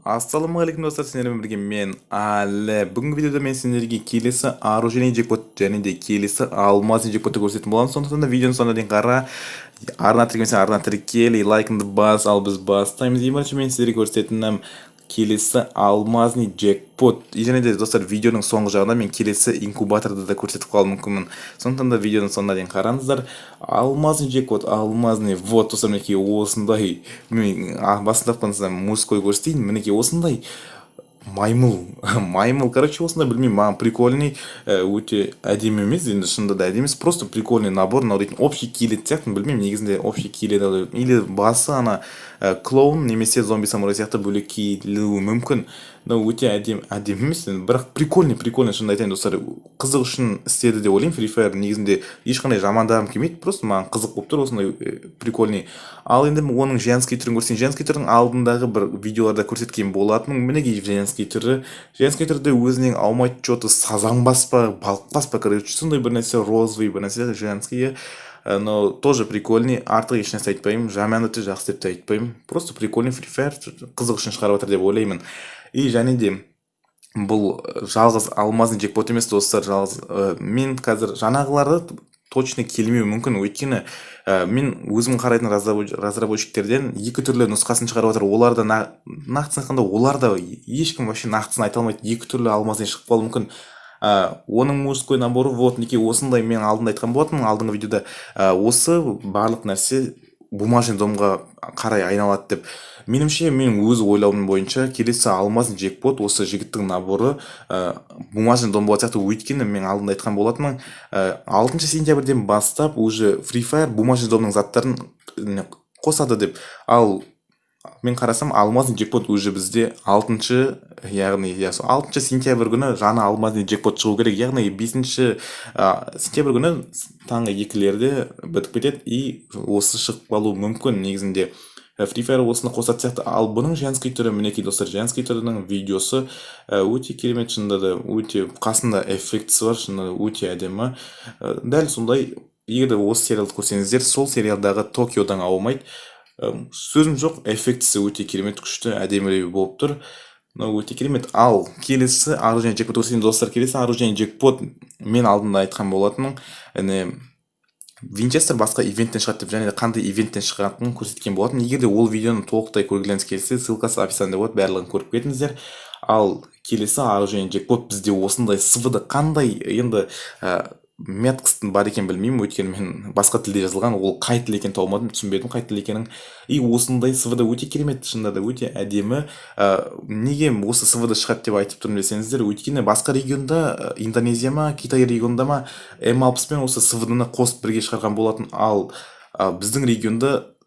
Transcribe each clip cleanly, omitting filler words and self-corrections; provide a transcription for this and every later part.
Ассалаумағалейкум достар, сендермен бірге мен Әлі. Бүгінгі видеода мен сендерге келесі оружейный джекпот және де келесі алмазный джекпотты көрсететін боламын. Сондықтан да видеоны соңына дейін қара. Арна тіркелмесең арна тіркел, лайкыңды бас, ал біз бастаймыз. Ең бірінші мен сіздерге көрсететінім келесі алмазный джекпот. Және де достар, видеоның соңғы жағында мен келесі инкубаторды да көрсетіп қалуым мүмкінмін. Сондықтан да видеоның соңына дейін қараңыздар. Алмазный джекпот, алмазный. Вот достар, мінекей осындай. Басында айтқанда мужской көрсетейін. Мінекей осындай маймыл, короче, осындай, білмеймін, маған прикольный, өте әдемі емес, енді шынында да әдемі емес, просто прикольный набор, мынау дейтін общий килет сияқты, білмеймін, негізінде общий килет или басы ана клоун немесе зомби самурай сияқты бөлек киілуі мүмкін, но өте әдемі емес, бірақ прикольный, шынында айтайын достар, қызық үшін істеді деп ойлаймын. Free Fire негізінде ешқандай жамандағым келмейді, просто маған қызық болып тұр осындай прикольный. Ал енді оның женский түрін көрсең, женский түрдің алдындағы бір видеоларда көрсеткен болатын. Мінекей женский түрде өзінің аумайды что-то сазан бас па, балық бас па, короче, сондай бір нәрсе, розовый бір нәрсе женский, но тоже прикольный. Артық ешнәрсе айтпаймын, жаман өте жақсы деп те айтпаймын, просто прикольный. Free Fire қызық үшін шығарып жатыр деп ойлаймын. И және де бұл жалғыз алмазный джекпот емес достар, жалғыз мен қазір жаңағыларды точно келмеуі мүмкін, өйткені мен өзім қарайтын разработчиктерден екі түрлі нұсқасын шығарып жатыр. Оларда нақтысын айтқанда, оларда ешкім вообще нақтысын айта алмайды, екі түрлі алмазный шығып қалуы мүмкін. Оның мужской наборы вот неке осындай, мен алдында айтқан болатынмын алдыңғы видеода, осы барлық нәрсе бумажный домға қарай айналады деп. Меніңше, мен өз ойлауым бойынша келесі алмазный джекпот осы жігіттің наборы бумажный дом болады сияқты, өйткені мен алдында айтқан болатынмын, 6 сентябрьден бастап уже Free Fire бумажный домның заттарын қосады деп. Ал мен қарасам, алмазный джекпот уже бізде 6 сентябрь күні жаңа алмазный джекпот шығу керек, яғни 5 сентябрь күні таңғы 2-лерде бітіп кетеді, и осы шығып қалуы мүмкін негізінде. Free Fire осыны қосады сияқты. Ал бұның женский түрі, мінекей достар, женский түрінің видеосы өте керемет, шынында да өте қасында эффектісі бар, шынында өте әдемі. Дәл сондай, егер де осы сериалды көрсеңіздер, сол сериалдағы Токиодан ауымайды. Сөзім жоқ, эффектісі өте керемет, күшті, әдемірек болып тұр. Өте керемет. Ал келесі оружейный джекпот көрсетейін достар. Келесі оружейный джекпот мен алдында айтқан болатынмын. Винчестер басқа ивенттен шығады деп, және де қандай ивенттен шығатынын көрсеткен болатын. Егер де ол видеоны толықтай көргілеріңіз келсе, ссылкасы описанияда болады, барлығын көріп кетіңіздер. Ал келесі оружейный джекпот бізде осындай СВД қандай, енді меткстың бар екен білмеймін, өйткені мен басқа тілде жазылған, ол қай тіл екенін тауымадым, түсінбедім қай тіл екенін. И осындай СВД өте керемет, шынында да өте әдемі. Неге осы СВД шығады деп айтып тұрмын десеңіздер, өйткені басқа регионда, Индонезия ма, Китай регионда ма, М60 пен осы СВД-ны қосып бірге шығарған болатын. Ал біздің регионда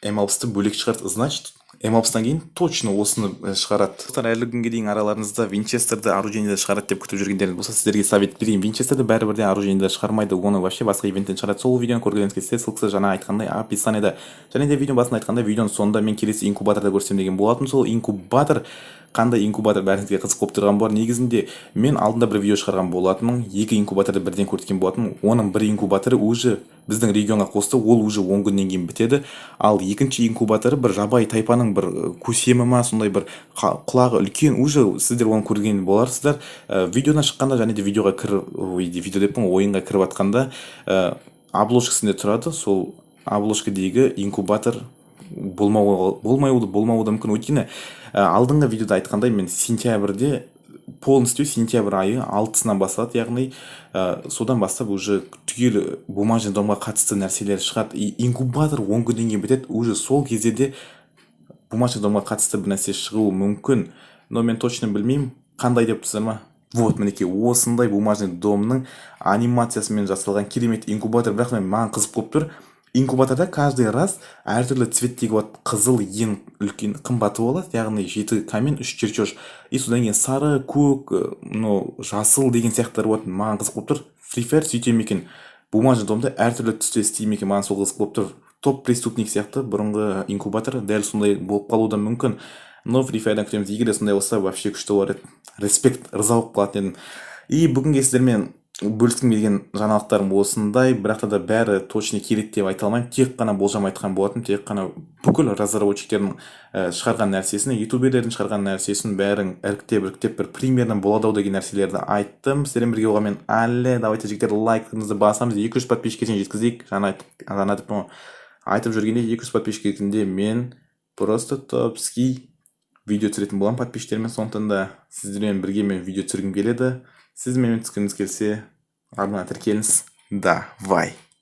М60-ты бөлек шығарды, значит М60-тан кейін точно осыны шығарады. Әлі күнге дейін араларыңызда Винчестерді оружейныйда шығарады деп күтіп жүргендеріңіз болса, сіздерге совет берейін. Винчестерді бәрібірден оружейныйда шығармайды, оны вообще басқа ивенттен шығарады. Сол видеоны көргеніңіз келсе, ссылкасы жаңа айтқандай описанияда. Және де видео басында айтқандай, видеоның соңында мен келесі инкубаторды көрсетемін деген болатын. Сол инкубатор қандай инкубатор бәріңізге қызық болып тұрған болар. Негізінде мен алдында бір видео шығарған болатынмын, 2 инкубаторды бірден көрсеткен болатынмын. Оның бір инкубаторы уже біздің регионға қосты, ол уже 10 күннен кейін бітеді. Ал екінші инкубаторы бір жабайы тайпаның бір көсемі ма, сондай бір құлағы үлкен, уже сіздер оны көрген боларсыздар. Видеодан шыққанда, және де видеоға ойынға кіріп атқанда обложкасында тұрады, сол обложкадегі инкубатор болмауы да мүмкін. Өйткені алдыңғы видеода айтқандай, мен сентябрьде, полностью сентябрь айы 6-сынан басталады, яғни содан бастап уже түгел бумажный домға қатысты нәрселер шығады. Инкубатор 10 күннен кейін бітеді, уже сол кезде де бумажный домға қатысты бір нәрсе шығуы мүмкін. Но мен точно білмеймін, қандай деп тұрсам ма. Вот, мінекей осындай бумажный домның анимациясымен жасалған керемет инкубатор, бірақ маған қызық болып тұр. Инкубаторда каждый раз әртүрлі цветтегі болады. Қызыл ең үлкен қымбаты болады, яғни 7 камень, 3 чертеж. И содан кейін сары, көк, жасыл деген сияқтар болады. Маған қызық болып тұр. Free Fire сөйтем екен, бумажный домды әртүрлі түсте істейм екен, маған сол қызық болып тұр. Топ преступник сияқты бұрынғы инкубатор дәл сондай болып қалуы да мүмкін. Но Free Fire'дан күтеміз. Егер де сондай болса, вообще күшті болар еді. Респект, ырза болып қалатын едім. И бүгінге сіздермен бөліскім келген жаңалықтарым осындай, бірақ та да бәрі точно келеді деп айта алмаймын. Тек қана болжам айтқан болатын, тек қана бүкіл разработчиктердің шығарған нәрсесін, ютуберлердің шығарған нәрсесін бәрін іріктеп бір примерно болады ау деген нәрселерді айттым. Сіздермен бірге болған мен әлі. Давайте жігіттер, лайкыңызды басамыз, 200 подписчикке дейін жеткізейік. Жаңа айтып жүргенде 200 подписчикке мен просто топский видео түсіретін боламын подписчиктермен. Сондықтан да сіздермен бірге мен видео түсіргім келеді. Сіз менімен түскіңіз келсе ардынан тіркеліңіз. Давай.